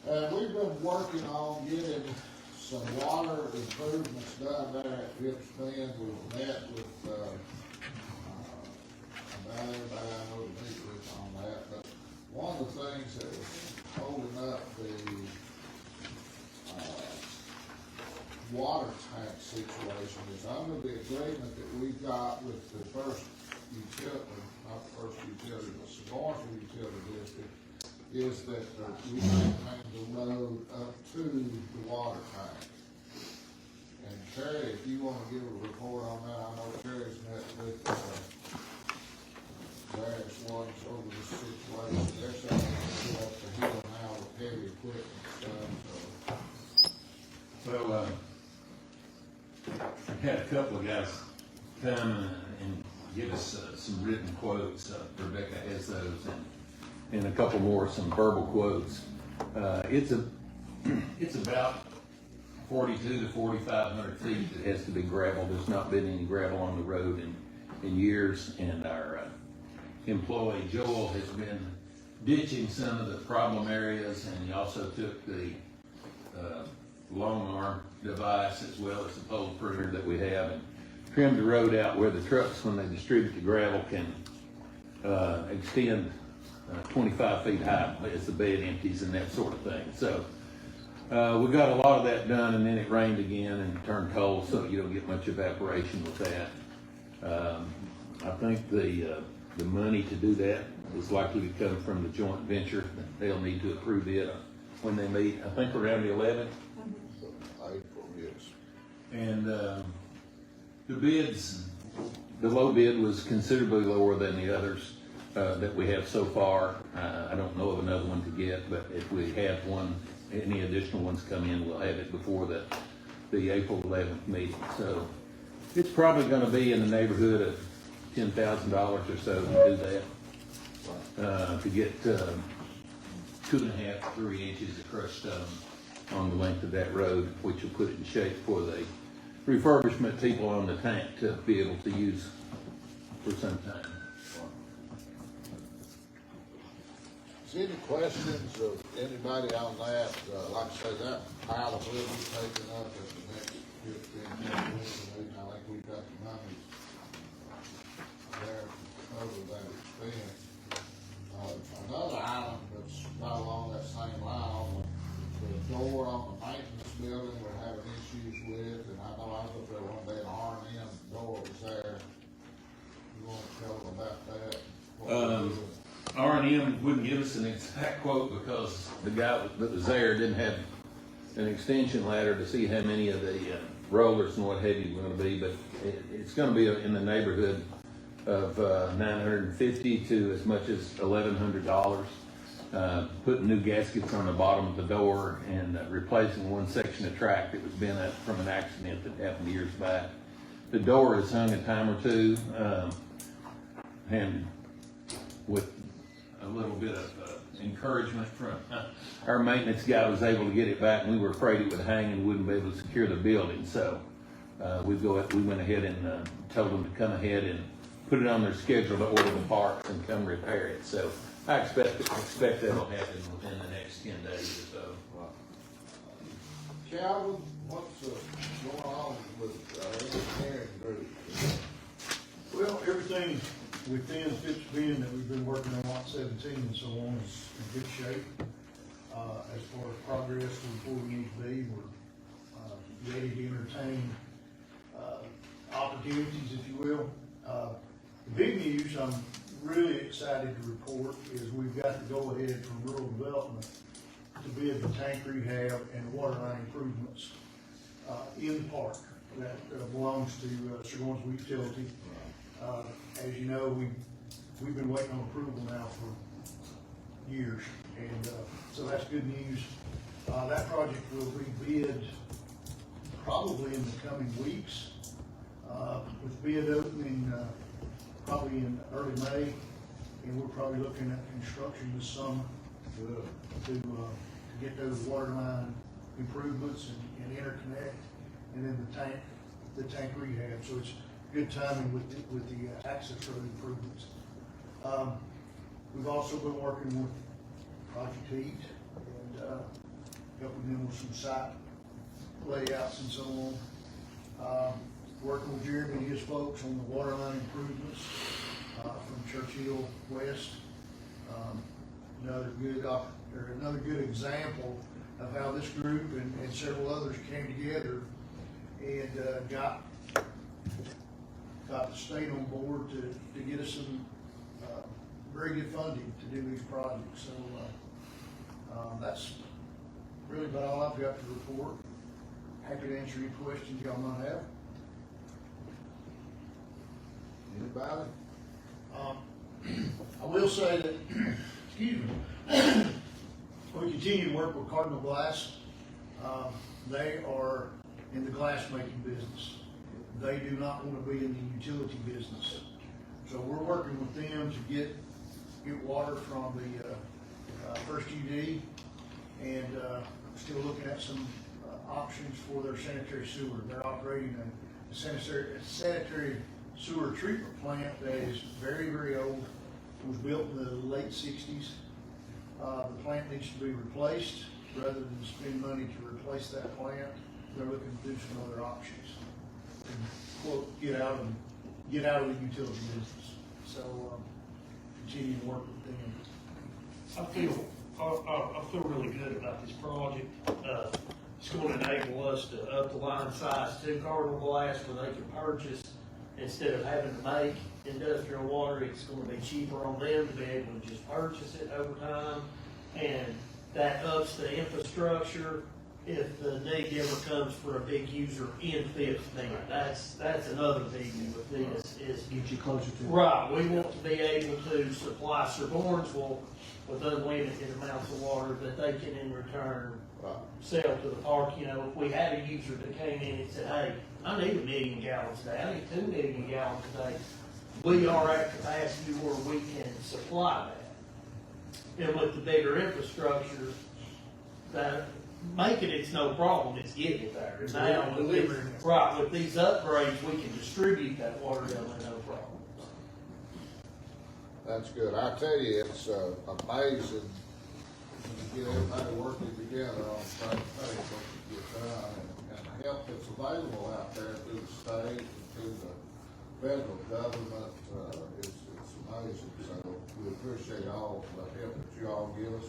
We've been working on getting some water improvements done there at Phipps Bend. We've met with, about everybody I know to meet with on that, but one of the things that was holding up the, water tank situation is under the agreement that we got with the first utility, not the first utility, but Savorsville Utility District, is that we maintain the road up to the water tank. And Terry, if you want to give a report on that, I know Terry's met with various ones over the situation. They're saying to go up the hill now with heavy equipment and stuff. So. Well, I had a couple of guys come and give us some written quotes. Rebecca has those, and a couple more, some verbal quotes. It's about 4,200 to 4,500 feet that has to be gravel. There's not been any gravel on the road in years, and our employee Joel has been ditching some of the problem areas, and he also took the long arm device as well as the pole pruner that we have and trimmed the road out where the trucks, when they distribute the gravel, can extend 25 feet high as the bed empties and that sort of thing. So we got a lot of that done, and then it rained again and turned cold, so you don't get much evaporation with that. I think the money to do that is likely to come from the joint venture. They'll need to approve it when they meet, I think around the 11th. April, yes. And the bids, the low bid was considerably lower than the others that we have so far. I don't know of another one to get, but if we have one, any additional ones come in, we'll have it before the April 11th meeting. So it's probably going to be in the neighborhood of $10,000 or so to do that, to get 2.5 to 3 inches of crushed stone on the length of that road, which will put it in shape for the refurbishment people on the tank to be able to use for some time. Is there any questions of anybody on that? Like I say, that pile of wood we taken up at the next 15 minutes meeting, I think we've got the money there to cover that expense. Another item that's not along that same line, the door on the maintenance building we're having issues with, and I know I was up there one day and R&M door was there. You want to tell them about that? R&M wouldn't give us an exact quote because the guy that was there didn't have an extension ladder to see how many of the rollers and what have you were going to be, but it's going to be in the neighborhood of $950 to as much as $1,100. Putting new gaskets on the bottom of the door and replacing one section of track that was bent up from an accident that happened years back. The door is hung a time or two, and with a little bit of encouragement from our maintenance guy was able to get it back, and we were afraid it would hang and wouldn't be able to secure the building. So we went ahead and told them to come ahead and put it on their schedule to order the parts and come repair it. So I expect that'll happen within the next 10 days or so. Calvin, what's going on with engineering group? Well, everything within Phipps Bend that we've been working on Lot 17 and so on is in good shape. As far as progress to where we need to be, we're ready to entertain opportunities, if you will. The big news I'm really excited to report is we've got to go ahead from rural development to bid the tank rehab and water line improvements in the park that belongs to Savorsville Utility. As you know, we've been waiting on approval now for years, and so that's good news. That project will be bid probably in the coming weeks, with bid opening probably in early May, and we're probably looking at construction this summer to get those water line improvements and interconnect, and then the tank rehab. So it's good timing with the access road improvements. We've also been working with Project Heat, and helping them with some site layouts and so on. Working with Jeremy and his folks on the water line improvements, from Churchill West. Another good example of how this group and several others came together and, got the state on board to get us some, very good funding to do these projects. So, that's really about all I've got to report. Happy to answer any questions y'all might have. Anybody? I will say that, excuse me, we continue to work with Cardinal Glass. They are in the glass making business. They do not want to be in the utility business. So we're working with them to get water from the First UD, and still looking at some options for their sanitary sewer. They're operating a sanitary sewer treatment plant that is very, very old. It was built in the late 60s. The plant needs to be replaced. Rather than spend money to replace that plant, they're looking to do some other options. And, quote, get out of the utility business. So, continue to work with them. I feel really good about this project. It's going to enable us to up the line size to Cardinal Glass where they can purchase, instead of having to make industrial water, it's going to be cheaper on them to be able to just purchase it over time. And that ups the infrastructure if the need ever comes for a big user in Phipps Bend. That's another biggie with this is. Get you closer to. Right, we want to be able to supply Sir Barnesville with unlimited amounts of water that they can in return sell to the park. You know, if we had a user that came in and said, hey, I need 1 million gallons a day, I need 2 million gallons a day, we are at capacity where we can supply that. And with the bigger infrastructure, that making it's no problem, it's getting it there. And now, with these, right, with these upgrades, we can distribute that water down there, no problem. That's good. I tell you, it's amazing when you get everybody working together on the same page, what you get done, and the help that's available out there through the state and through the federal government, it's amazing. So we appreciate all the help that you all give us.